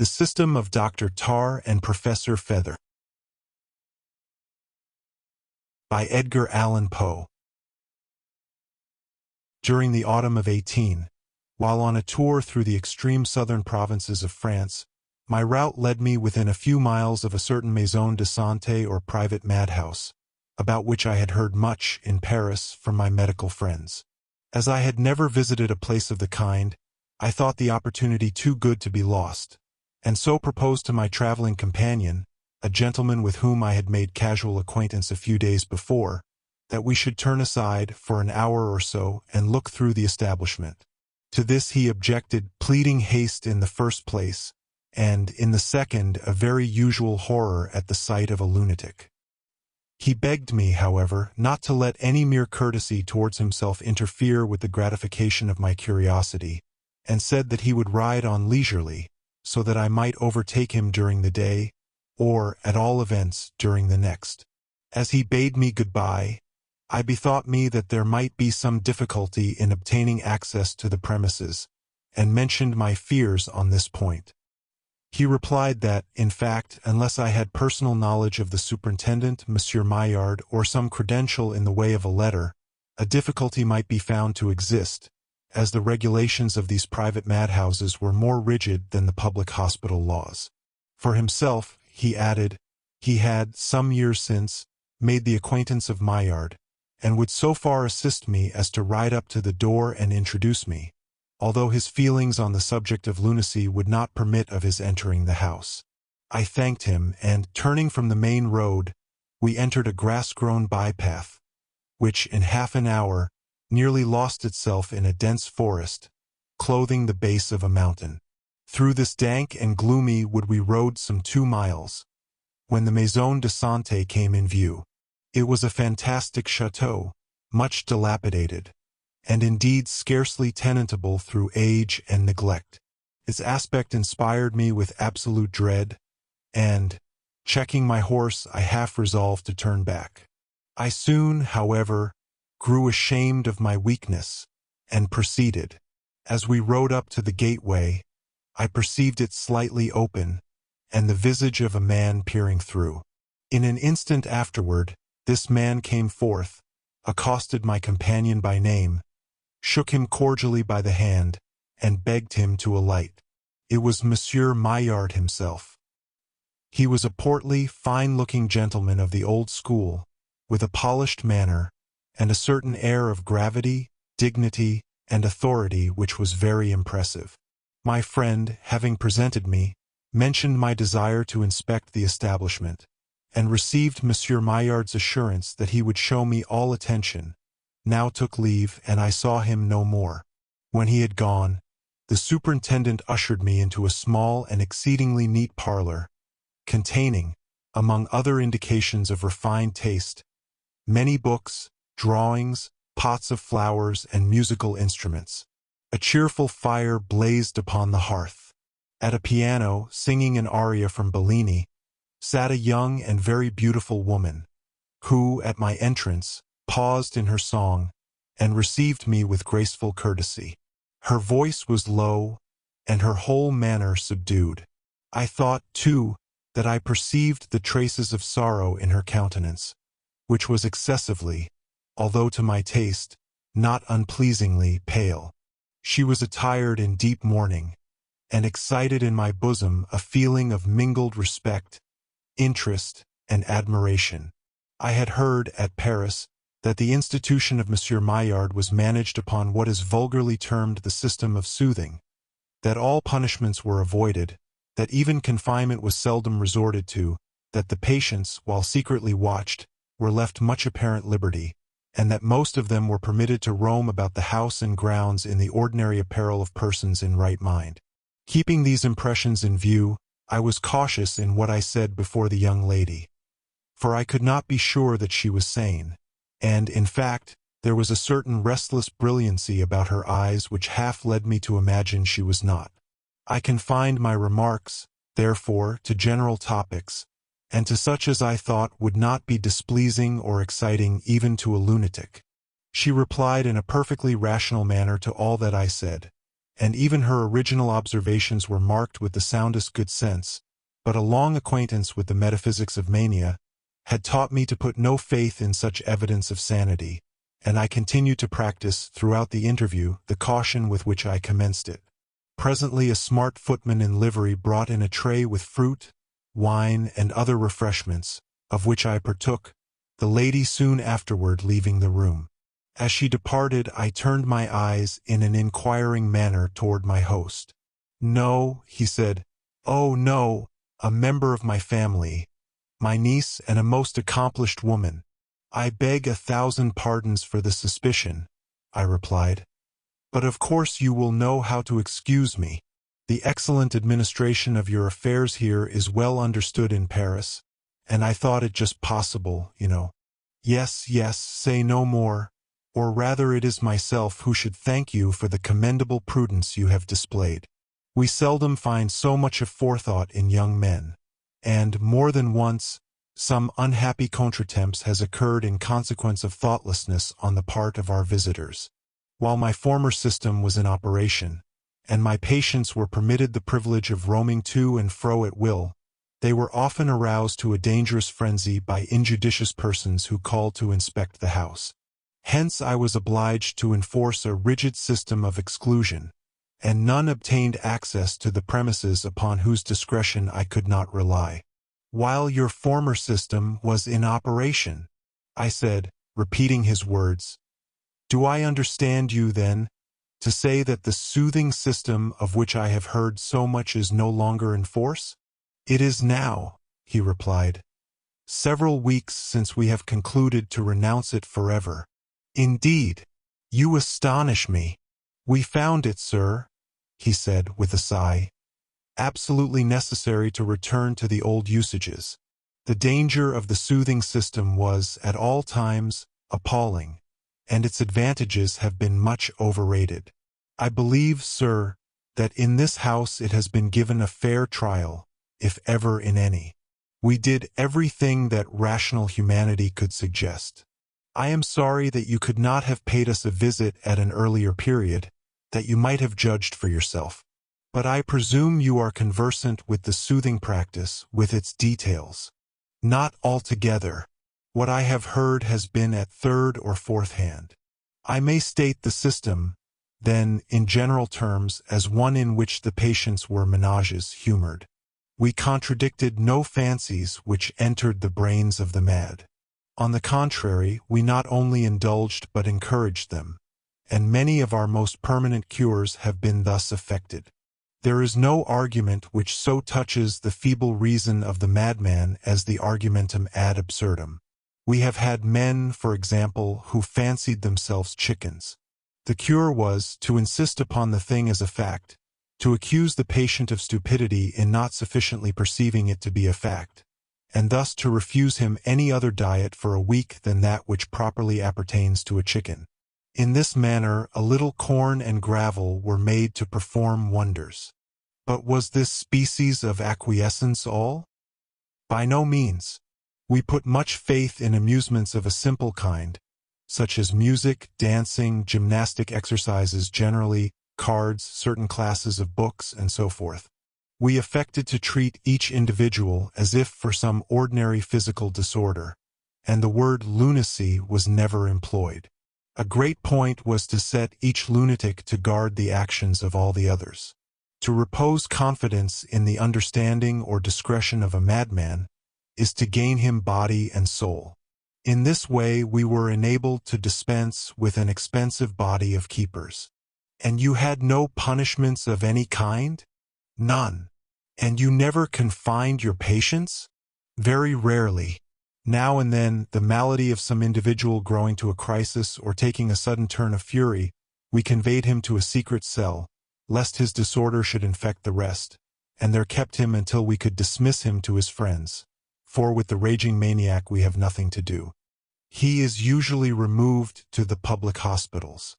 The System of Dr. Tarr and Professor Fether by Edgar Allan Poe. During the autumn of 18, while on a tour through the extreme southern provinces of France, my route led me within a few miles of a certain maison de santé or private madhouse, about which I had heard much in Paris from my medical friends. As I had never visited a place of the kind, I thought the opportunity too good to be lost, and so proposed to my traveling companion, a gentleman with whom I had made casual acquaintance a few days before, that we should turn aside for an hour or so and look through the establishment. To this he objected, pleading haste in the first place, and, in the second, a very usual horror at the sight of a lunatic. He begged me, however, not to let any mere courtesy towards himself interfere with the gratification of my curiosity, and said that he would ride on leisurely, so that I might overtake him during the day, or, at all events, during the next. As he bade me goodbye, I bethought me that there might be some difficulty in obtaining access to the premises, and mentioned my fears on this point. He replied that, in fact, unless I had personal knowledge of the superintendent, Monsieur Maillard, or some credential in the way of a letter, a difficulty might be found to exist, as the regulations of these private madhouses were more rigid than the public hospital laws. For himself, he added, he had, some years since, made the acquaintance of Maillard, and would so far assist me as to ride up to the door and introduce me, although his feelings on the subject of lunacy would not permit of his entering the house. I thanked him, and, turning from the main road, we entered a grass-grown bypath, which, in half an hour, nearly lost itself in a dense forest, clothing the base of a mountain. Through this dank and gloomy wood we rode some 2 miles, when the maison de santé came in view. It was a fantastic chateau, much dilapidated, and indeed scarcely tenantable through age and neglect. Its aspect inspired me with absolute dread, and, checking my horse, I half resolved to turn back. I soon, however, grew ashamed of my weakness, and proceeded. As we rode up to the gateway, I perceived it slightly open, and the visage of a man peering through. In an instant afterward, this man came forth, accosted my companion by name, shook him cordially by the hand, and begged him to alight. It was Monsieur Maillard himself. He was a portly, fine-looking gentleman of the old school, with a polished manner, and a certain air of gravity, dignity, and authority which was very impressive. My friend, having presented me, mentioned my desire to inspect the establishment, and received Monsieur Maillard's assurance that he would show me all attention, now took leave, and I saw him no more. When he had gone, the superintendent ushered me into a small and exceedingly neat parlor, containing, among other indications of refined taste, many books, drawings, pots of flowers, and musical instruments. A cheerful fire blazed upon the hearth. At a piano, singing an aria from Bellini, sat a young and very beautiful woman, who, at my entrance, paused in her song, and received me with graceful courtesy. Her voice was low, and her whole manner subdued. I thought, too, that I perceived the traces of sorrow in her countenance, which was excessively, although to my taste, not unpleasingly pale. She was attired in deep mourning, and excited in my bosom a feeling of mingled respect, interest, and admiration. I had heard, at Paris, that the institution of Monsieur Maillard was managed upon what is vulgarly termed the system of soothing, that all punishments were avoided, that even confinement was seldom resorted to, that the patients, while secretly watched, were left much apparent liberty, and that most of them were permitted to roam about the house and grounds in the ordinary apparel of persons in right mind. Keeping these impressions in view, I was cautious in what I said before the young lady, for I could not be sure that she was sane, and, in fact, there was a certain restless brilliancy about her eyes which half led me to imagine she was not. I confined my remarks, therefore, to general topics, and to such as I thought would not be displeasing or exciting even to a lunatic. She replied in a perfectly rational manner to all that I said, and even her original observations were marked with the soundest good sense, but a long acquaintance with the metaphysics of mania had taught me to put no faith in such evidence of sanity, and I continued to practice, throughout the interview, the caution with which I commenced it. Presently a smart footman in livery brought in a tray with fruit, wine, and other refreshments, of which I partook, the lady soon afterward leaving the room. As she departed, I turned my eyes in an inquiring manner toward my host. "No," he said. "Oh, no, a member of my family, my niece, and a most accomplished woman. I beg 1,000 pardons for the suspicion," I replied. "But of course you will know how to excuse me. The excellent administration of your affairs here is well understood in Paris, and I thought it just possible, you know." "Yes, yes, say no more, or rather it is myself who should thank you for the commendable prudence you have displayed. We seldom find so much of forethought in young men, and, more than once, some unhappy contretemps has occurred in consequence of thoughtlessness on the part of our visitors. While my former system was in operation, and my patients were permitted the privilege of roaming to and fro at will, they were often aroused to a dangerous frenzy by injudicious persons who called to inspect the house. Hence I was obliged to enforce a rigid system of exclusion, and none obtained access to the premises upon whose discretion I could not rely." "While your former system was in operation," I said, repeating his words. "Do I understand you, then, to say that the soothing system of which I have heard so much is no longer in force?" "It is now," he replied. "Several weeks since we have concluded to renounce it forever." "Indeed, you astonish me." "We found it, sir," he said with a sigh, "absolutely necessary to return to the old usages. The danger of the soothing system was, at all times, appalling, and its advantages have been much overrated. I believe, sir, that in this house it has been given a fair trial, if ever in any. We did everything that rational humanity could suggest. I am sorry that you could not have paid us a visit at an earlier period, that you might have judged for yourself. But I presume you are conversant with the soothing practice, with its details." "Not altogether. What I have heard has been at third or fourth hand. I may state the system, then, in general terms, as one in which the patients were menages humored. We contradicted no fancies which entered the brains of the mad. On the contrary, we not only indulged but encouraged them, and many of our most permanent cures have been thus effected. There is no argument which so touches the feeble reason of the madman as the argumentum ad absurdum. We have had men, for example, who fancied themselves chickens. The cure was to insist upon the thing as a fact, to accuse the patient of stupidity in not sufficiently perceiving it to be a fact, and thus to refuse him any other diet for a week than that which properly appertains to a chicken. In this manner a little corn and gravel were made to perform wonders. But was this species of acquiescence all? By no means. We put much faith in amusements of a simple kind, such as music, dancing, gymnastic exercises generally, cards, certain classes of books, and so forth. We affected to treat each individual as if for some ordinary physical disorder, and the word lunacy was never employed. A great point was to set each lunatic to guard the actions of all the others. To repose confidence in the understanding or discretion of a madman is to gain him body and soul. In this way we were enabled to dispense with an expensive body of keepers. "And you had no punishments of any kind?" "None." "And you never confined your patients?" "Very rarely. Now and then, the malady of some individual growing to a crisis or taking a sudden turn of fury, we conveyed him to a secret cell, lest his disorder should infect the rest, and there kept him until we could dismiss him to his friends, for with the raging maniac we have nothing to do. He is usually removed to the public hospitals."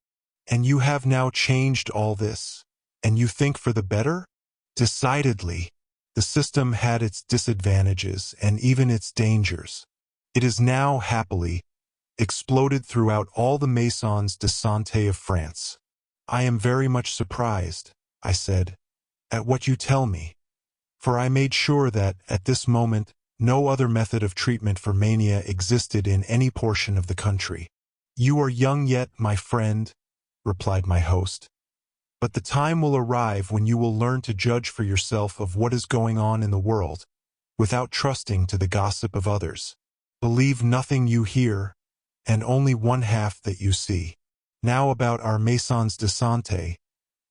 "And you have now changed all this, and you think for the better?" "Decidedly. The system had its disadvantages and even its dangers. It is now, happily, exploded throughout all the maisons de santé of France. "I am very much surprised," I said, "at what you tell me, for I made sure that, at this moment, no other method of treatment for mania existed in any portion of the country." "You are young yet, my friend," replied my host, "but the time will arrive when you will learn to judge for yourself of what is going on in the world, without trusting to the gossip of others. Believe nothing you hear, and only one half that you see. Now about our maisons de santé,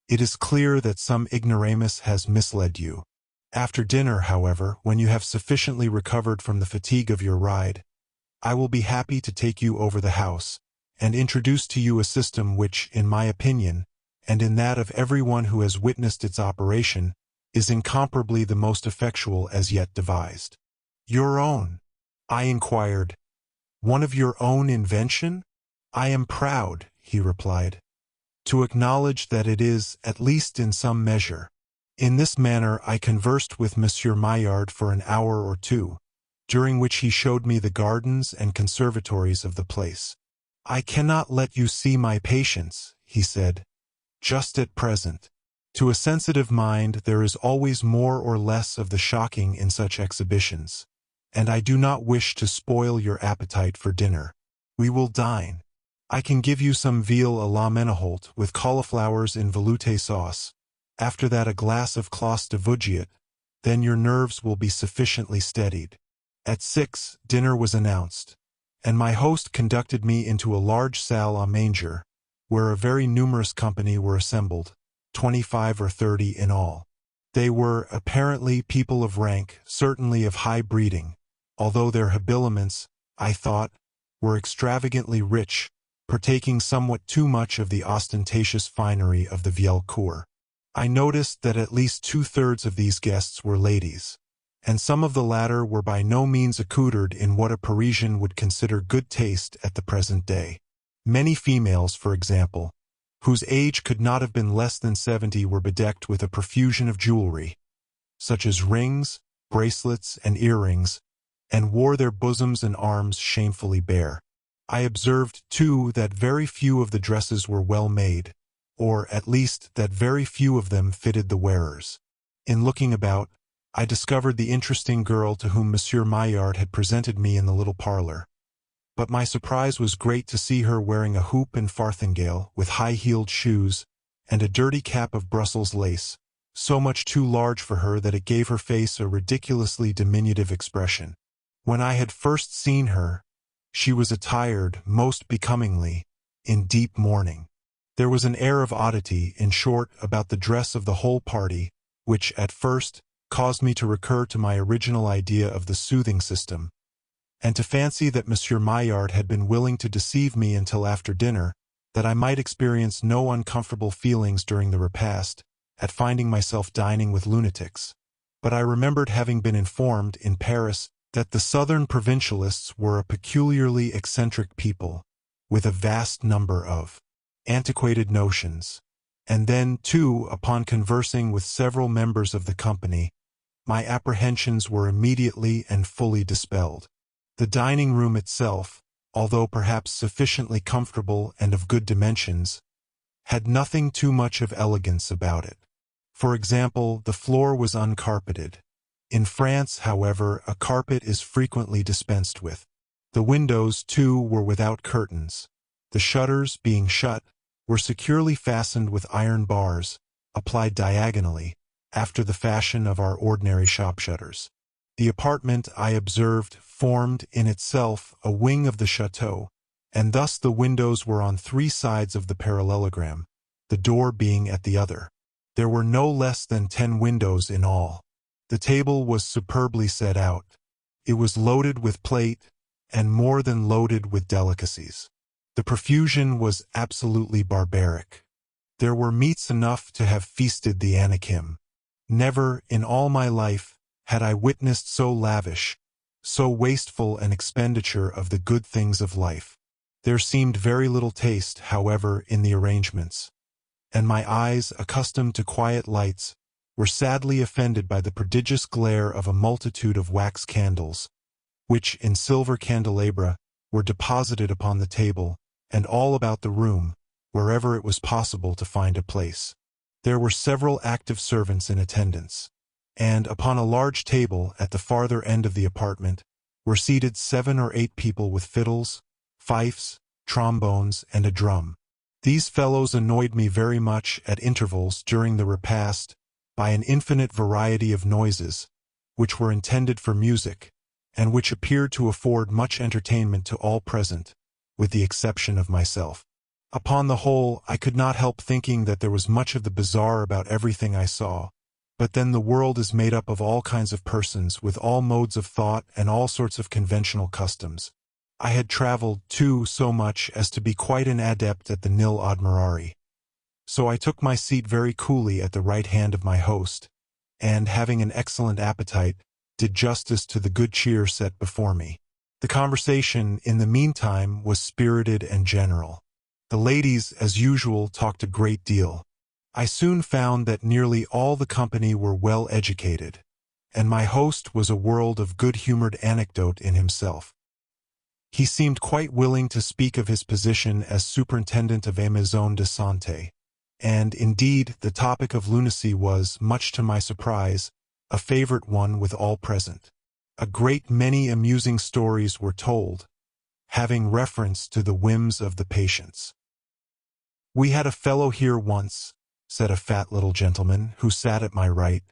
it is clear that some ignoramus has misled you. After dinner, however, when you have sufficiently recovered from the fatigue of your ride, I will be happy to take you over the house, and introduce to you a system which, in my opinion, and in that of everyone who has witnessed its operation, is incomparably the most effectual as yet devised." "Your own?" I inquired. "One of your own invention?" "I am proud," he replied, "to acknowledge that it is, at least in some measure." In this manner I conversed with Monsieur Maillard for an hour or two, during which he showed me the gardens and conservatories of the place. "I cannot let you see my patients," he said, "just at present. To a sensitive mind there is always more or less of the shocking in such exhibitions, and I do not wish to spoil your appetite for dinner. We will dine. I can give you some veal à la Meneholt with cauliflowers in velouté sauce. After that a glass of Claus de Vougeot, then your nerves will be sufficiently steadied." At 6, dinner was announced, and my host conducted me into a large salle à manger, where a very numerous company were assembled, 25 or 30 in all. They were, apparently, people of rank, certainly of high breeding, although their habiliments, I thought, were extravagantly rich, partaking somewhat too much of the ostentatious finery of the Vieille Cour. I noticed that at least 2/3 of these guests were ladies, and some of the latter were by no means accoutred in what a Parisian would consider good taste at the present day. Many females, for example, whose age could not have been less than 70 were bedecked with a profusion of jewelry, such as rings, bracelets, and earrings, and wore their bosoms and arms shamefully bare. I observed, too, that very few of the dresses were well made, or, at least, that very few of them fitted the wearers. In looking about, I discovered the interesting girl to whom Monsieur Maillard had presented me in the little parlor, but my surprise was great to see her wearing a hoop and farthingale with high-heeled shoes and a dirty cap of Brussels lace, so much too large for her that it gave her face a ridiculously diminutive expression. When I had first seen her, she was attired, most becomingly, in deep mourning. There was an air of oddity, in short, about the dress of the whole party, which, at first, caused me to recur to my original idea of the soothing system, and to fancy that Monsieur Maillard had been willing to deceive me until after dinner, that I might experience no uncomfortable feelings during the repast, at finding myself dining with lunatics. But I remembered having been informed, in Paris, that the southern provincialists were a peculiarly eccentric people, with a vast number of antiquated notions, and then, too, upon conversing with several members of the company, my apprehensions were immediately and fully dispelled. The dining-room itself, although perhaps sufficiently comfortable and of good dimensions, had nothing too much of elegance about it. For example, the floor was uncarpeted. In France, however, a carpet is frequently dispensed with. The windows, too, were without curtains. The shutters, being shut, were securely fastened with iron bars, applied diagonally, after the fashion of our ordinary shop shutters. The apartment, I observed, formed, in itself, a wing of the chateau, and thus the windows were on 3 sides of the parallelogram, the door being at the other. There were no less than 10 windows in all. The table was superbly set out. It was loaded with plate, and more than loaded with delicacies. The profusion was absolutely barbaric. There were meats enough to have feasted the Anakim. Never, in all my life, had I witnessed so lavish, so wasteful an expenditure of the good things of life. There seemed very little taste, however, in the arrangements, and my eyes, accustomed to quiet lights, were sadly offended by the prodigious glare of a multitude of wax candles, which, in silver candelabra, were deposited upon the table, and all about the room, wherever it was possible to find a place. There were several active servants in attendance, and upon a large table at the farther end of the apartment were seated 7 or 8 people with fiddles, fifes, trombones, and a drum. These fellows annoyed me very much at intervals during the repast by an infinite variety of noises, which were intended for music, and which appeared to afford much entertainment to all present, with the exception of myself. Upon the whole, I could not help thinking that there was much of the bizarre about everything I saw, but then the world is made up of all kinds of persons with all modes of thought and all sorts of conventional customs. I had traveled, too, so much as to be quite an adept at the nil admirari. So I took my seat very coolly at the right hand of my host, and, having an excellent appetite, did justice to the good cheer set before me. The conversation, in the meantime, was spirited and general. The ladies, as usual, talked a great deal. I soon found that nearly all the company were well educated, and my host was a world of good-humored anecdote in himself. He seemed quite willing to speak of his position as superintendent of a maison de santé, and, indeed, the topic of lunacy was, much to my surprise, a favorite one with all present. A great many amusing stories were told, having reference to the whims of the patients. "We had a fellow here once," said a fat little gentleman who sat at my right,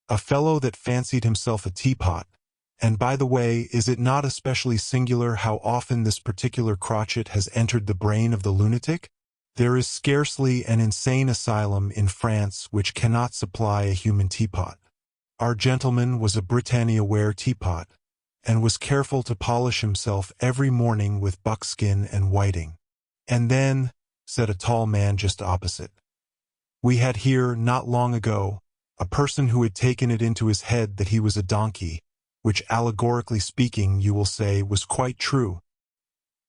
"a fellow that fancied himself a teapot. And by the way, is it not especially singular how often this particular crotchet has entered the brain of the lunatic? There is scarcely an insane asylum in France which cannot supply a human teapot. Our gentleman was a Britannia-ware teapot, and was careful to polish himself every morning with buckskin and whiting. And then," said a tall man just opposite, "we had here, not long ago, a person who had taken it into his head that he was a donkey, which, allegorically speaking, you will say, was quite true.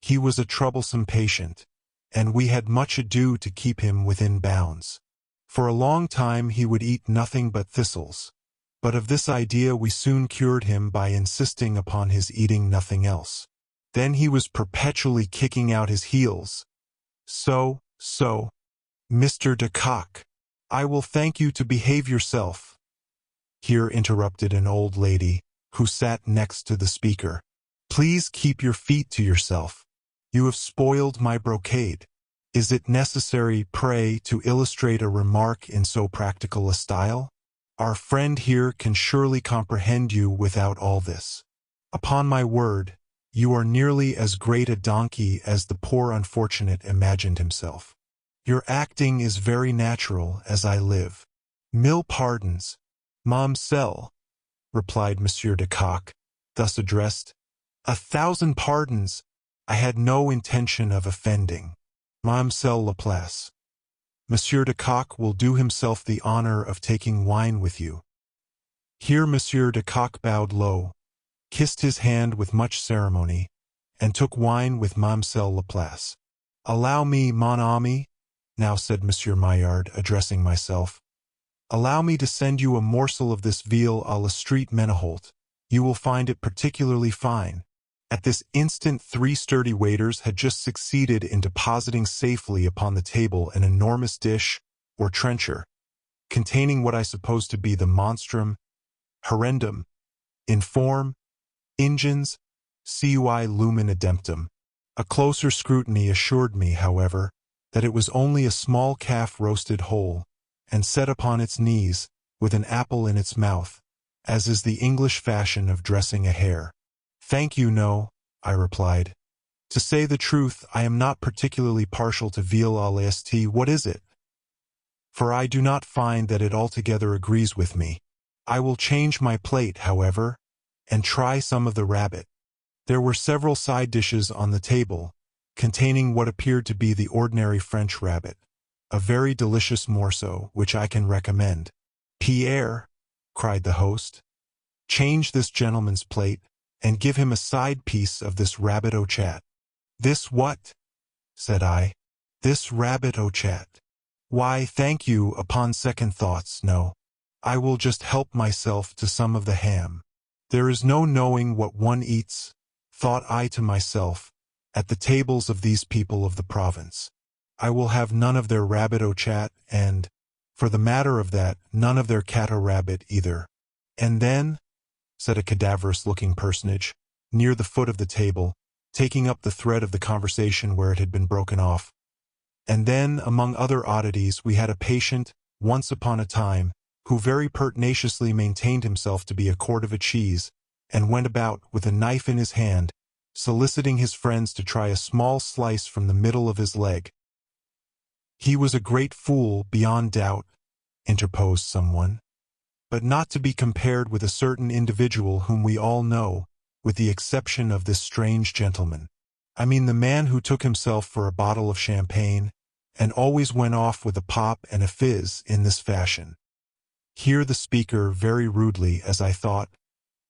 He was a troublesome patient, and we had much ado to keep him within bounds. For a long time he would eat nothing but thistles, but of this idea we soon cured him by insisting upon his eating nothing else. Then he was perpetually kicking out his heels. So, Mr. de Kock, I will thank you to behave yourself." Here interrupted an old lady, who sat next to the speaker. "Please keep your feet to yourself. You have spoiled my brocade. Is it necessary, pray, to illustrate a remark in so practical a style? Our friend here can surely comprehend you without all this. Upon my word, you are nearly as great a donkey as the poor unfortunate imagined himself. Your acting is very natural, as I live." "Mille pardons, Mamselle," replied Monsieur de Kock, thus addressed. "1,000 pardons. I had no intention of offending. Mamselle Laplace, Monsieur de Kock will do himself the honor of taking wine with you." Here Monsieur de Kock bowed low, kissed his hand with much ceremony, and took wine with Mamselle Laplace. "Allow me, mon ami," now said Monsieur Maillard, addressing myself, "allow me to send you a morsel of this veal à la street Meneholt. You will find it particularly fine." At this instant 3 sturdy waiters had just succeeded in depositing safely upon the table an enormous dish, or trencher, containing what I suppose to be the monstrum horrendum, in form, ingens, cui lumen ademptum. A closer scrutiny assured me, however, that it was only a small calf roasted whole, and set upon its knees, with an apple in its mouth, as is the English fashion of dressing a hare. "Thank you, no," I replied. "To say the truth, I am not particularly partial to veal à l'Est. What is it? For I do not find that it altogether agrees with me. I will change my plate, however, and try some of the rabbit." There were several side dishes on the table, containing what appeared to be the ordinary French rabbit, a very delicious morceau, which I can recommend. "Pierre," cried the host, "change this gentleman's plate, and give him a side piece of this rabbit au chat." "This what?" said I. "This rabbit au chat. Why, thank you, upon second thoughts, no. I will just help myself to some of the ham. There is no knowing what one eats, thought I to myself, at the tables of these people of the province. I will have none of their rabbit-o-chat, and, for the matter of that, none of their cat-o-rabbit either. And then, said a cadaverous-looking personage, near the foot of the table, taking up the thread of the conversation where it had been broken off. And then, among other oddities, we had a patient, once upon a time, who very pertinaciously maintained himself to be a quart of a cheese, and went about, with a knife in his hand, soliciting his friends to try a small slice from the middle of his leg. He was a great fool, beyond doubt, interposed someone, but not to be compared with a certain individual whom we all know, with the exception of this strange gentleman. I mean the man who took himself for a bottle of champagne, and always went off with a pop and a fizz in this fashion. Here the speaker, very rudely, as I thought,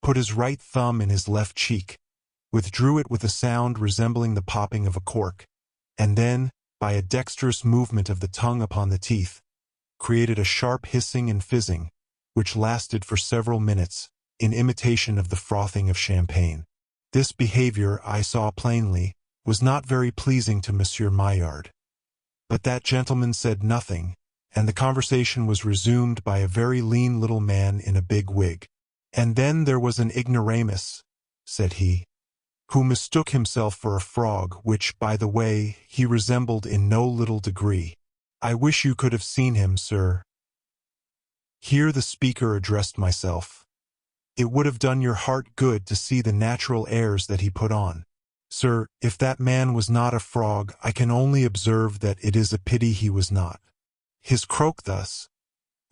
put his right thumb in his left cheek, withdrew it with a sound resembling the popping of a cork, and then, by a dexterous movement of the tongue upon the teeth, created a sharp hissing and fizzing, which lasted for several minutes, in imitation of the frothing of champagne. This behavior, I saw plainly, was not very pleasing to Monsieur Maillard. But that gentleman said nothing, and the conversation was resumed by a very lean little man in a big wig. And then there was an ignoramus, said he, who mistook himself for a frog, which, by the way, he resembled in no little degree. I wish you could have seen him, sir. Here the speaker addressed myself. It would have done your heart good to see the natural airs that he put on. Sir, if that man was not a frog, I can only observe that it is a pity he was not. His croak thus,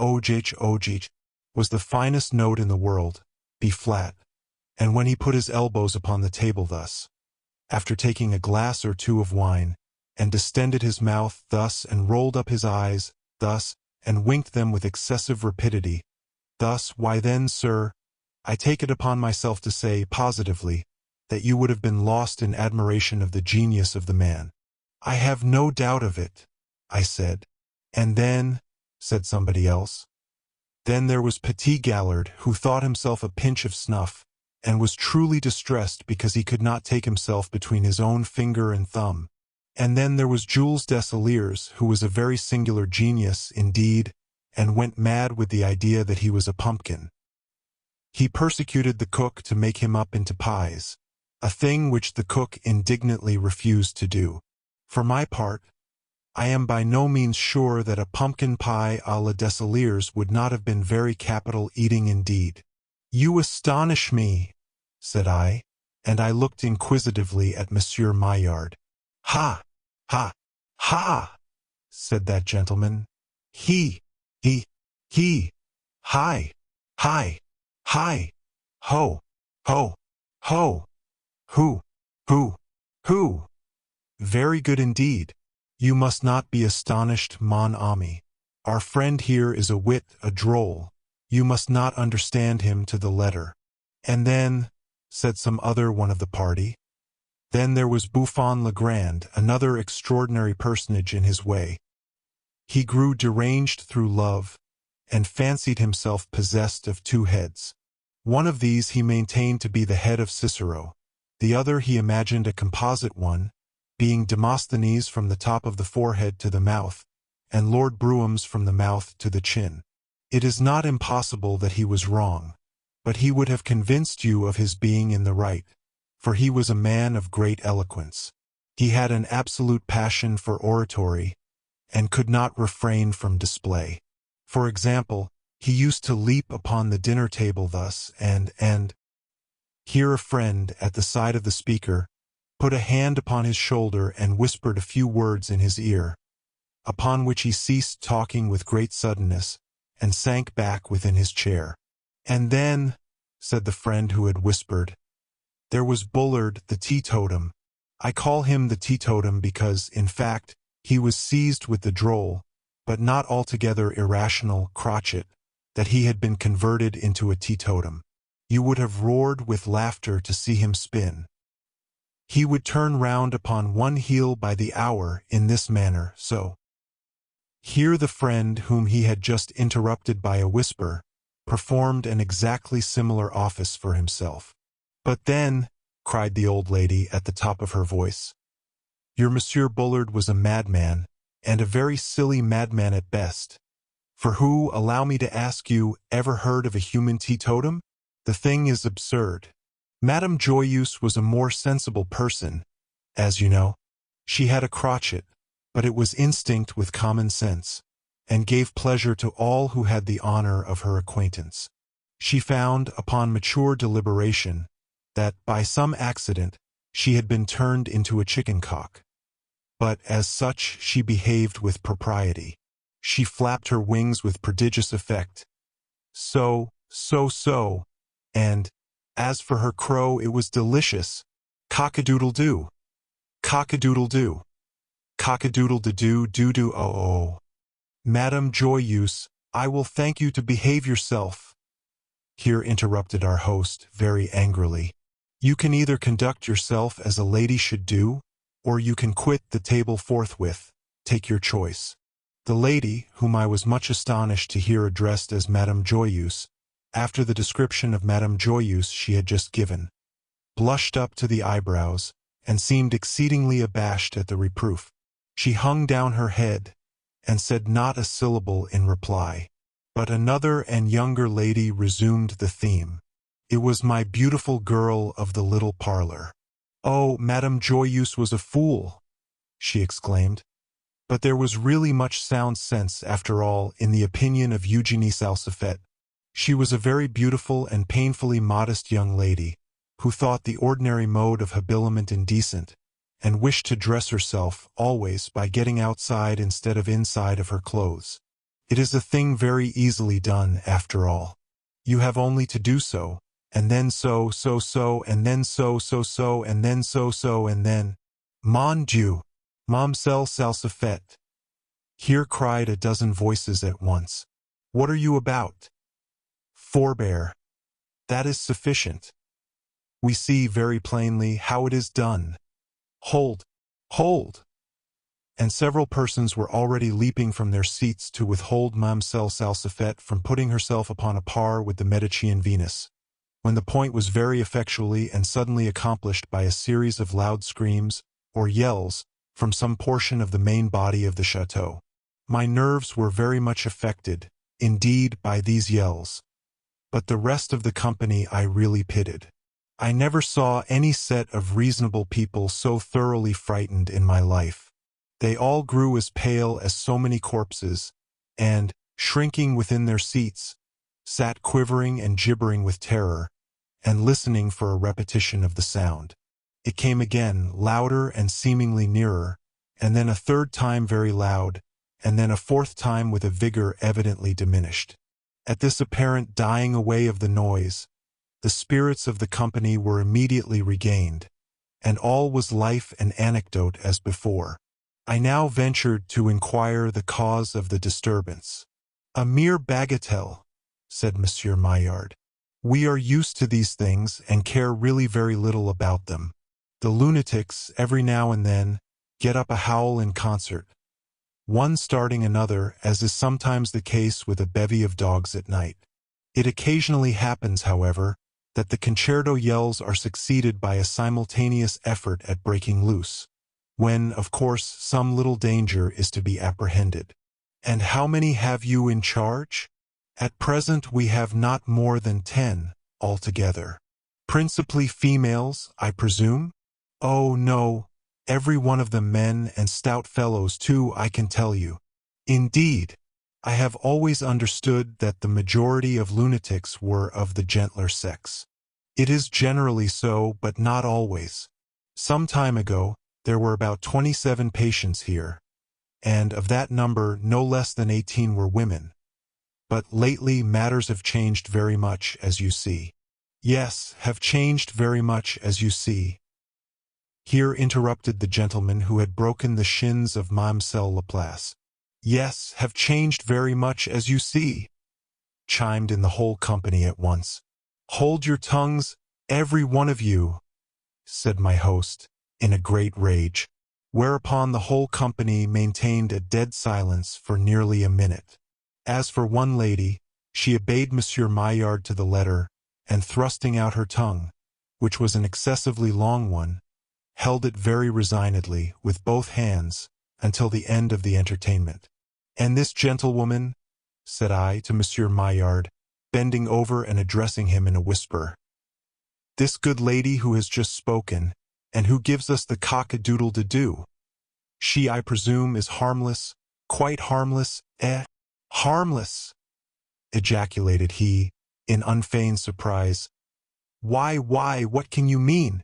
ojich, was the finest note in the world, B-flat, and when he put his elbows upon the table thus, after taking a glass or two of wine, and distended his mouth thus, and rolled up his eyes thus, and winked them with excessive rapidity, thus, why then, sir, I take it upon myself to say, positively, that you would have been lost in admiration of the genius of the man. I have no doubt of it, I said. And then, said somebody else. Then there was Petit Gallard, who thought himself a pinch of snuff, and was truly distressed because he could not take himself between his own finger and thumb. And then there was Jules Dessalliers, who was a very singular genius, indeed, and went mad with the idea that he was a pumpkin. He persecuted the cook to make him up into pies, a thing which the cook indignantly refused to do. For my part, I am by no means sure that a pumpkin pie à la Dessalliers would not have been very capital eating indeed. You astonish me, said I, and I looked inquisitively at Monsieur Maillard. Ha! Ha! Ha! Said that gentleman. He! Hi! Hi! Hi! Ho! Ho! Ho! Who? Very good indeed. You must not be astonished, mon ami. Our friend here is a wit, a droll. You must not understand him to the letter. And then, said some other one of the party, then there was Buffon Legrand, another extraordinary personage in his way. He grew deranged through love, and fancied himself possessed of two heads. One of these he maintained to be the head of Cicero. The other he imagined a composite one, being Demosthenes from the top of the forehead to the mouth, and Lord Brougham's from the mouth to the chin. It is not impossible that he was wrong, but he would have convinced you of his being in the right, for he was a man of great eloquence. He had an absolute passion for oratory, and could not refrain from display. For example, he used to leap upon the dinner table thus, and here a friend, at the side of the speaker, put a hand upon his shoulder and whispered a few words in his ear, upon which he ceased talking with great suddenness, and sank back within his chair. And then, said the friend who had whispered, there was Bullard, the teetotum. I call him the teetotum because, in fact, he was seized with the droll, but not altogether irrational, crotchet, that he had been converted into a teetotum. You would have roared with laughter to see him spin. He would turn round upon one heel by the hour in this manner, so. Here the friend whom he had just interrupted by a whisper performed an exactly similar office for himself. But then, cried the old lady at the top of her voice, your Monsieur Bullard was a madman, and a very silly madman at best. For who, allow me to ask you, ever heard of a human teetotum? The thing is absurd. Madame Joyeuse was a more sensible person, as you know. She had a crotchet, but it was instinct with common sense, and gave pleasure to all who had the honor of her acquaintance. She found, upon mature deliberation, that, by some accident, she had been turned into a chicken-cock. But as such she behaved with propriety. She flapped her wings with prodigious effect. So, and, as for her crow, it was delicious. Cock-a-doodle-doo. Cock-a-doodle-doo. Cock-a-doodle-doo-doo-doo, oh. Madame Joyeuse, I will thank you to behave yourself. Here interrupted our host, very angrily. You can either conduct yourself as a lady should do, or you can quit the table forthwith. Take your choice. The lady, whom I was much astonished to hear addressed as Madame Joyeuse, after the description of Madame Joyeuse she had just given, blushed up to the eyebrows, and seemed exceedingly abashed at the reproof. She hung down her head, and said not a syllable in reply. But another and younger lady resumed the theme. It was my beautiful girl of the little parlor. Oh, Madame Joyeuse was a fool, she exclaimed. But there was really much sound sense, after all, in the opinion of Eugénie Salsifette. She was a very beautiful and painfully modest young lady, who thought the ordinary mode of habiliment indecent, and wished to dress herself, always, by getting outside instead of inside of her clothes. It is a thing very easily done, after all. You have only to do so, and then so, and then so, and then so, and then... Mon Dieu! Mamselle Salsifette! Here cried a dozen voices at once. What are you about? Forbear. That is sufficient. We see very plainly how it is done. Hold! Hold! And several persons were already leaping from their seats to withhold Mamselle Salsifette from putting herself upon a par with the Medicean Venus, when the point was very effectually and suddenly accomplished by a series of loud screams, or yells, from some portion of the main body of the chateau. My nerves were very much affected, indeed, by these yells. But the rest of the company I really pitied. I never saw any set of reasonable people so thoroughly frightened in my life. They all grew as pale as so many corpses, and, shrinking within their seats, sat quivering and gibbering with terror, and listening for a repetition of the sound. It came again, louder and seemingly nearer, and then a third time very loud, and then a fourth time with a vigor evidently diminished. At this apparent dying away of the noise, the spirits of the company were immediately regained, and all was life and anecdote as before. I now ventured to inquire the cause of the disturbance. A mere bagatelle, said Monsieur Maillard. We are used to these things and care really very little about them. The lunatics, every now and then, get up a howl in concert, one starting another, as is sometimes the case with a bevy of dogs at night. It occasionally happens, however, that the concerto yells are succeeded by a simultaneous effort at breaking loose, when, of course, some little danger is to be apprehended. And how many have you in charge? At present we have not more than 10, altogether. Principally females, I presume? Oh, no, every one of them men, and stout fellows too, I can tell you. Indeed, I have always understood that the majority of lunatics were of the gentler sex. It is generally so, but not always. Some time ago, there were about 27 patients here, and of that number no less than 18 were women. But lately matters have changed very much, as you see. Yes, have changed very much, as you see. Here interrupted the gentleman who had broken the shins of Mamselle Laplace. Yes, have changed very much, as you see, chimed in the whole company at once. Hold your tongues, every one of you, said my host, in a great rage, whereupon the whole company maintained a dead silence for nearly a minute. As for one lady, she obeyed Monsieur Maillard to the letter, and thrusting out her tongue, which was an excessively long one, held it very resignedly, with both hands, until the end of the entertainment. And this gentlewoman, said I to Monsieur Maillard, bending over and addressing him in a whisper. This good lady who has just spoken, and who gives us the cock-a-doodle-de-doo. She, I presume, is harmless, quite harmless, harmless, ejaculated he, in unfeigned surprise. Why, what can you mean?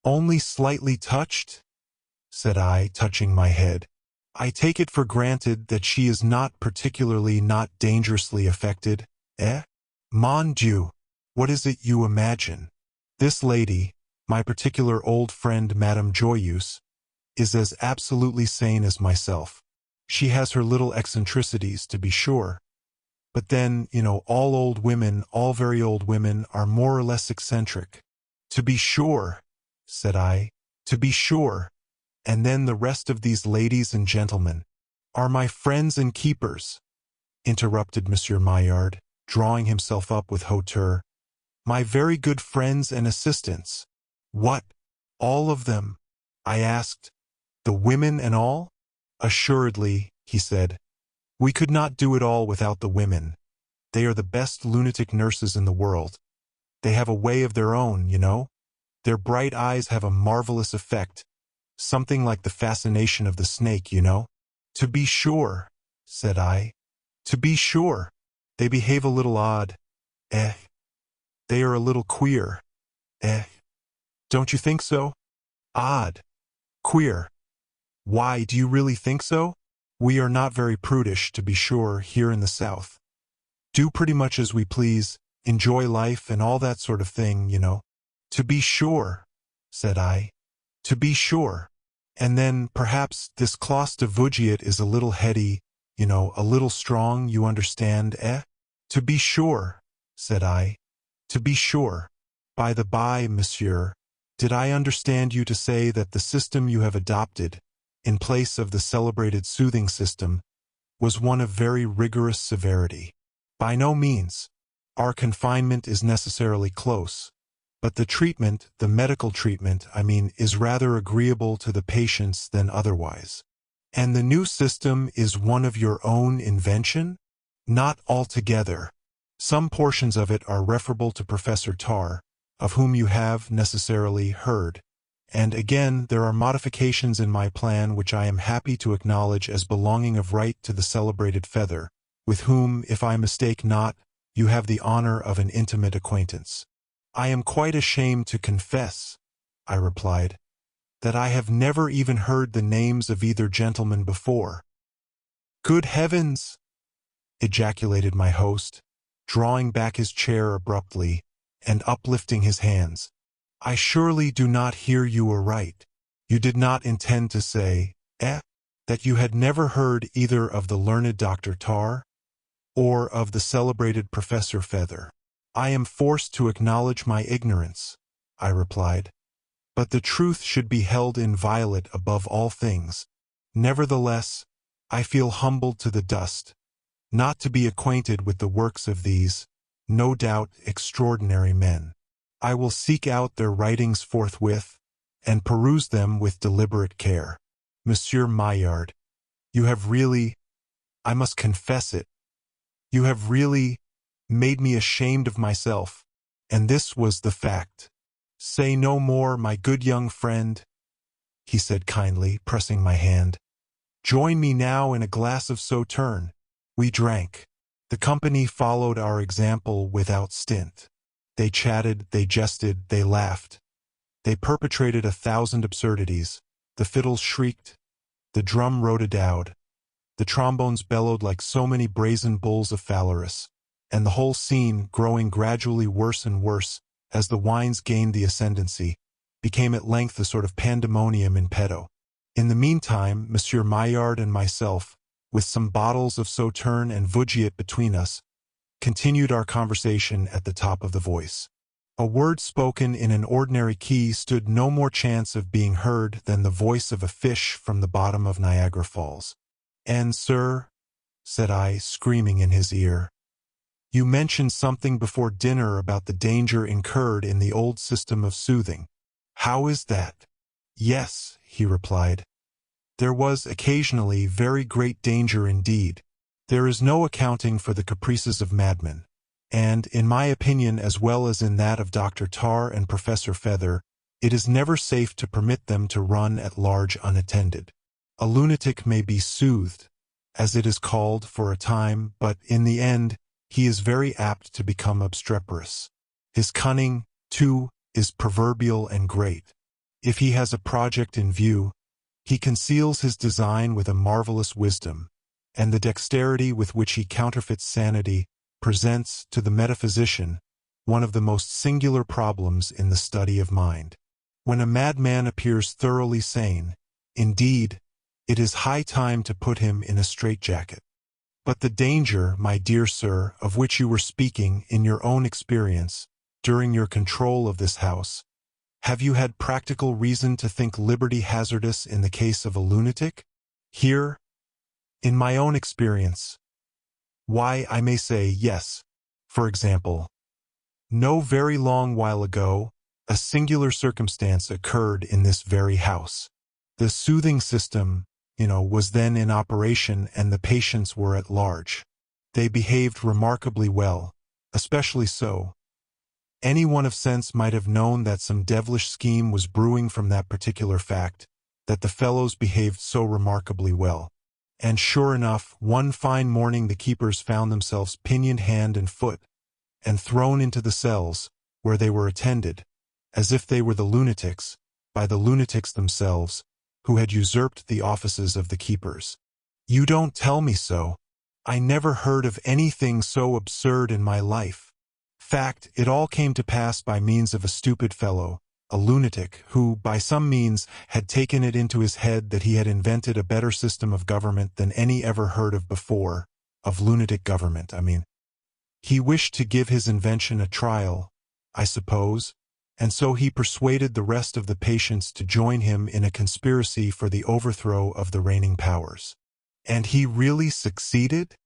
Only slightly touched? Said I, touching my head. I take it for granted that she is not dangerously affected, Mon Dieu, what is it you imagine? This lady, my particular old friend Madame Joyeuse, is as absolutely sane as myself. She has her little eccentricities, to be sure. But then, all very old women are more or less eccentric. To be sure, said I, to be sure. And then the rest of these ladies and gentlemen are my friends and keepers, interrupted Monsieur Maillard, drawing himself up with hauteur. My very good friends and assistants. What? All of them? I asked. The women and all? Assuredly, he said. We could not do it all without the women. They are the best lunatic nurses in the world. They have a way of their own, Their bright eyes have a marvelous effect, something like the fascination of the snake, To be sure, said I. To be sure. They behave a little odd. They are a little queer. Don't you think so? Odd. Queer. Why, do you really think so? We are not very prudish, to be sure, here in the South. Do pretty much as we please, enjoy life and all that sort of thing, To be sure, said I. To be sure. And then, perhaps, this Claus de Vougiat is a little heady, a little strong, you understand, To be sure, said I. To be sure. By the by, monsieur, did I understand you to say that the system you have adopted, in place of the celebrated soothing system, was one of very rigorous severity? By no means. Our confinement is necessarily close, but the treatment, the medical treatment, is rather agreeable to the patients than otherwise. And the new system is one of your own invention? Not altogether. Some portions of it are referable to Professor Tarr, of whom you have, necessarily, heard. And again, there are modifications in my plan which I am happy to acknowledge as belonging of right to the celebrated Fether, with whom, if I mistake not, you have the honor of an intimate acquaintance. I am quite ashamed to confess, I replied, that I have never even heard the names of either gentleman before. Good heavens! Ejaculated my host, drawing back his chair abruptly and uplifting his hands. I surely do not hear you aright. You did not intend to say, that you had never heard either of the learned Dr. Tarr or of the celebrated Professor Fether. I am forced to acknowledge my ignorance, I replied, but the truth should be held inviolate above all things. Nevertheless, I feel humbled to the dust, not to be acquainted with the works of these, no doubt, extraordinary men. I will seek out their writings forthwith, and peruse them with deliberate care. Monsieur Maillard, you have really, I must confess it, you have really made me ashamed of myself, and this was the fact. Say no more, my good young friend, he said kindly, pressing my hand. Join me now in a glass of Sauterne. We drank. The company followed our example without stint. They chatted, they jested, they laughed. They perpetrated 1,000 absurdities. The fiddles shrieked. The drum rhododeaued. The trombones bellowed like so many brazen bulls of Phalaris, and the whole scene, growing gradually worse and worse as the wines gained the ascendancy, became at length a sort of pandemonium in petto. In the meantime, Monsieur Maillard and myself, with some bottles of Sauterne and Vougiat between us, continued our conversation at the top of the voice. A word spoken in an ordinary key stood no more chance of being heard than the voice of a fish from the bottom of Niagara Falls. And, sir, said I, screaming in his ear, you mentioned something before dinner about the danger incurred in the old system of soothing. How is that? Yes, he replied. There was occasionally very great danger indeed. There is no accounting for the caprices of madmen, and, in my opinion as well as in that of Dr. Tarr and Professor Fether, it is never safe to permit them to run at large unattended. A lunatic may be soothed, as it is called, for a time, but in the end he is very apt to become obstreperous. His cunning, too, is proverbial and great. If he has a project in view, he conceals his design with a marvelous wisdom, and the dexterity with which he counterfeits sanity presents, to the metaphysician, one of the most singular problems in the study of mind. When a madman appears thoroughly sane, indeed, it is high time to put him in a straitjacket. But the danger, my dear sir, of which you were speaking in your own experience, during your control of this house, have you had practical reason to think liberty hazardous in the case of a lunatic? Here, in my own experience, why, I may say yes. For example, no very long while ago, a singular circumstance occurred in this very house. The soothing system, was then in operation and the patients were at large. They behaved remarkably well, especially so. Anyone of sense might have known that some devilish scheme was brewing from that particular fact, that the fellows behaved so remarkably well. And sure enough, one fine morning the keepers found themselves pinioned hand and foot, and thrown into the cells, where they were attended, as if they were the lunatics, by the lunatics themselves, who had usurped the offices of the keepers. You don't tell me so. I never heard of anything so absurd in my life. Fact, it all came to pass by means of a stupid fellow, a lunatic, who, by some means, had taken it into his head that he had invented a better system of government than any ever heard of before, of lunatic government, I mean. He wished to give his invention a trial, I suppose, and so he persuaded the rest of the patients to join him in a conspiracy for the overthrow of the reigning powers. And he really succeeded?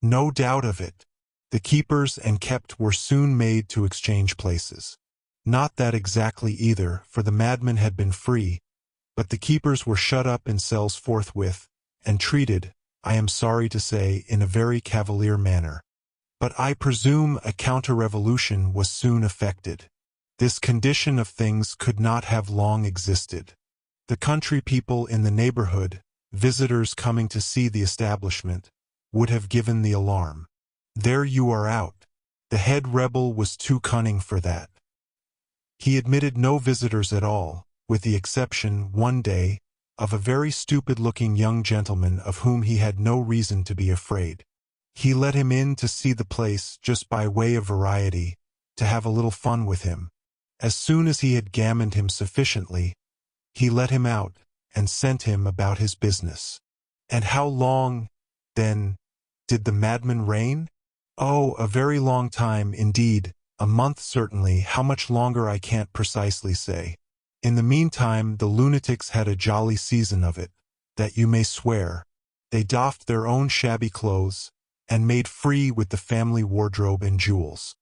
No doubt of it. The keepers and kept were soon made to exchange places. Not that exactly either, for the madmen had been free, but the keepers were shut up in cells forthwith, and treated, I am sorry to say, in a very cavalier manner. But I presume a counter-revolution was soon effected. This condition of things could not have long existed. The country people in the neighborhood, visitors coming to see the establishment, would have given the alarm. There you are out. The head rebel was too cunning for that. He admitted no visitors at all, with the exception, one day, of a very stupid-looking young gentleman of whom he had no reason to be afraid. He let him in to see the place just by way of variety, to have a little fun with him. As soon as he had gammoned him sufficiently, he let him out and sent him about his business. And how long, then, did the madman reign? Oh, a very long time indeed, a month certainly, how much longer I can't precisely say. In the meantime the lunatics had a jolly season of it, that you may swear. They doffed their own shabby clothes, and made free with the family wardrobe and jewels.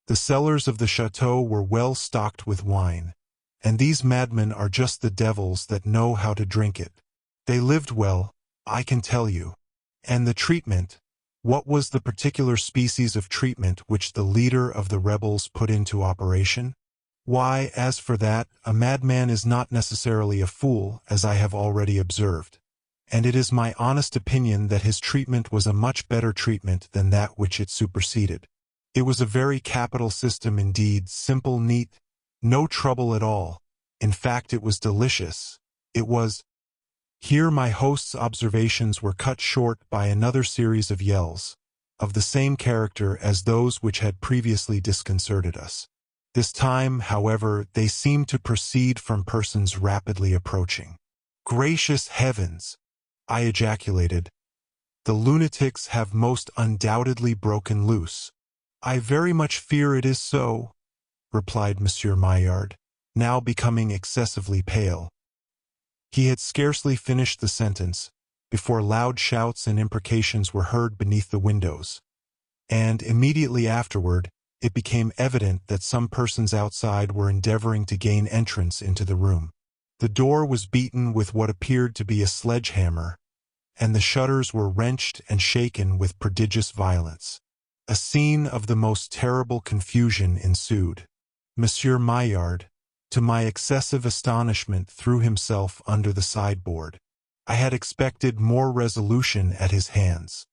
The cellars of the chateau were well stocked with wine, and these madmen are just the devils that know how to drink it. They lived well, I can tell you. And the treatment, what was the particular species of treatment which the leader of the rebels put into operation? Why, as for that, a madman is not necessarily a fool, as I have already observed. And it is my honest opinion that his treatment was a much better treatment than that which it superseded. It was a very capital system indeed, simple, neat, no trouble at all. In fact, it was delicious. It was— Here my host's observations were cut short by another series of yells, of the same character as those which had previously disconcerted us. This time, however, they seemed to proceed from persons rapidly approaching. Gracious heavens! I ejaculated. The lunatics have most undoubtedly broken loose. I very much fear it is so, replied Monsieur Maillard, now becoming excessively pale. He had scarcely finished the sentence, before loud shouts and imprecations were heard beneath the windows, and immediately afterward it became evident that some persons outside were endeavoring to gain entrance into the room. The door was beaten with what appeared to be a sledgehammer, and the shutters were wrenched and shaken with prodigious violence. A scene of the most terrible confusion ensued. Monsieur Maillard, to my excessive astonishment, threw himself under the sideboard. I had expected more resolution at his hands.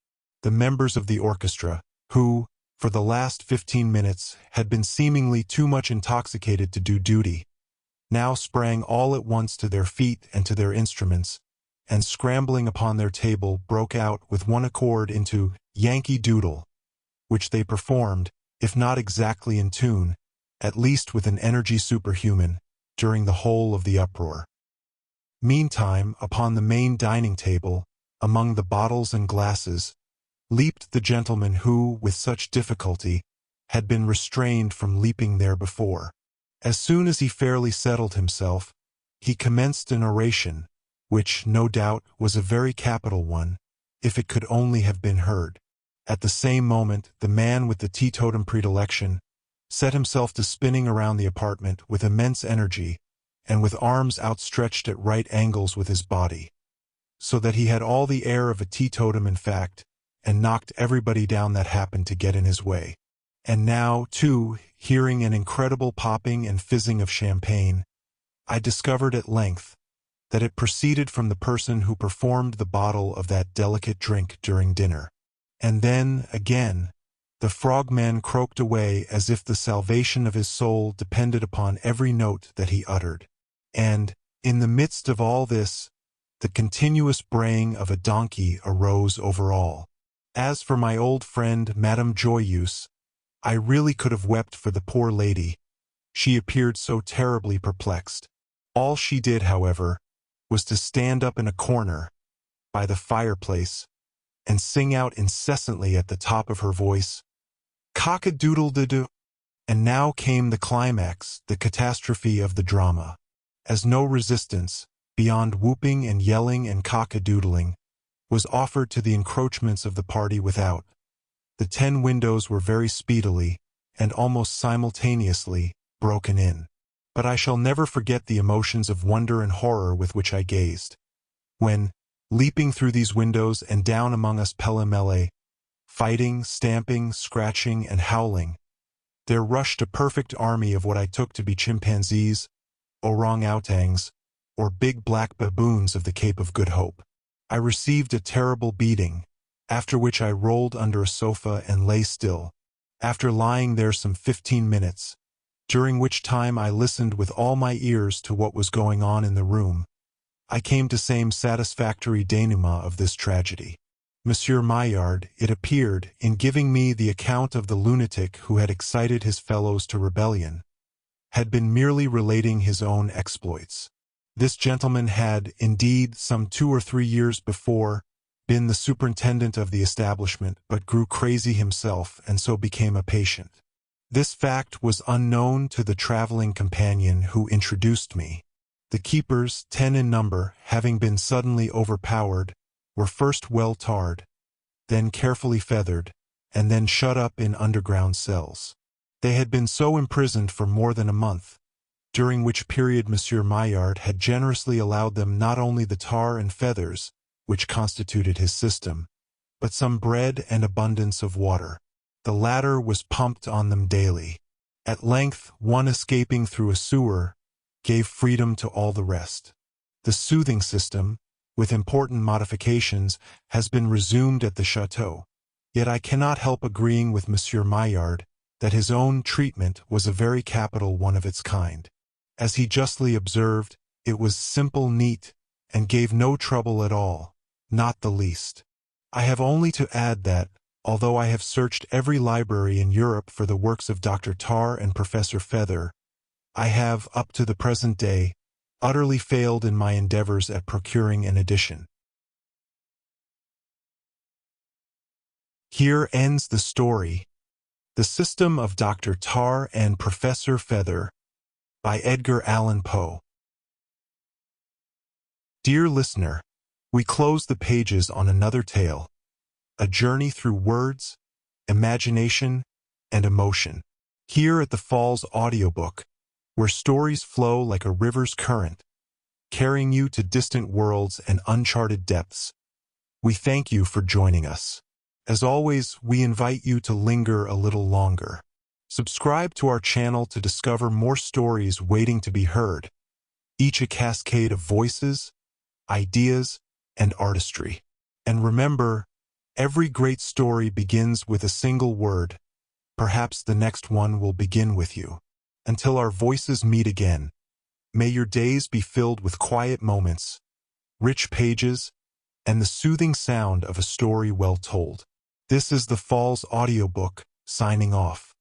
The members of the orchestra, who, for the last 15 minutes, had been seemingly too much intoxicated to do duty, now sprang all at once to their feet and to their instruments, and scrambling upon their table broke out with one accord into Yankee Doodle, which they performed, if not exactly in tune, at least with an energy superhuman, during the whole of the uproar. Meantime, upon the main dining table, among the bottles and glasses, leaped the gentleman who, with such difficulty, had been restrained from leaping there before. As soon as he fairly settled himself, he commenced an oration, which, no doubt, was a very capital one, if it could only have been heard. At the same moment, the man with the teetotum predilection set himself to spinning around the apartment with immense energy, and with arms outstretched at right angles with his body, so that he had all the air of a teetotum in fact, and knocked everybody down that happened to get in his way. And now, too, hearing an incredible popping and fizzing of champagne, I discovered at length that it proceeded from the person who performed the bottle of that delicate drink during dinner. And then, again, the frogman croaked away as if the salvation of his soul depended upon every note that he uttered. And, in the midst of all this, the continuous braying of a donkey arose over all. As for my old friend Madame Joyeuse, I really could have wept for the poor lady. She appeared so terribly perplexed. All she did, however, was to stand up in a corner, by the fireplace, and sing out incessantly at the top of her voice, "Cock-a-doodle-de-doo." And now came the climax, the catastrophe of the drama. As no resistance, beyond whooping and yelling and cock-a-doodling, was offered to the encroachments of the party without, the 10 windows were very speedily, and almost simultaneously, broken in. But I shall never forget the emotions of wonder and horror with which I gazed, when, leaping through these windows and down among us pell-mell, fighting, stamping, scratching, and howling, there rushed a perfect army of what I took to be chimpanzees, orang-outans, or big black baboons of the Cape of Good Hope. I received a terrible beating, after which I rolled under a sofa and lay still, after lying there some 15 minutes, during which time I listened with all my ears to what was going on in the room. I came to some satisfactory denouement of this tragedy. Monsieur Maillard, it appeared, in giving me the account of the lunatic who had excited his fellows to rebellion, had been merely relating his own exploits. This gentleman had, indeed, some 2 or 3 years before, been the superintendent of the establishment, but grew crazy himself and so became a patient. This fact was unknown to the traveling companion who introduced me. The keepers, 10 in number, having been suddenly overpowered, were first well tarred, then carefully feathered, and then shut up in underground cells. They had been so imprisoned for more than a month, during which period Monsieur Maillard had generously allowed them not only the tar and feathers, which constituted his system, but some bread and abundance of water. The latter was pumped on them daily. At length, one escaping through a sewer gave freedom to all the rest. The soothing system, with important modifications, has been resumed at the chateau. Yet I cannot help agreeing with Monsieur Maillard that his own treatment was a very capital one of its kind. As he justly observed, it was simple, neat, and gave no trouble at all, not the least. I have only to add that, although I have searched every library in Europe for the works of Dr. Tarr and Professor Fether, I have, up to the present day, utterly failed in my endeavors at procuring an edition. Here ends the story, The System of Dr. Tarr and Professor Fether, by Edgar Allan Poe. Dear listener, we close the pages on another tale, a journey through words, imagination, and emotion. Here at the Falls Audiobook, where stories flow like a river's current, carrying you to distant worlds and uncharted depths. We thank you for joining us. As always, we invite you to linger a little longer. Subscribe to our channel to discover more stories waiting to be heard, each a cascade of voices, ideas, and artistry. And remember, every great story begins with a single word. Perhaps the next one will begin with you. Until our voices meet again, may your days be filled with quiet moments, rich pages, and the soothing sound of a story well told. This is the Falls Audiobook, signing off.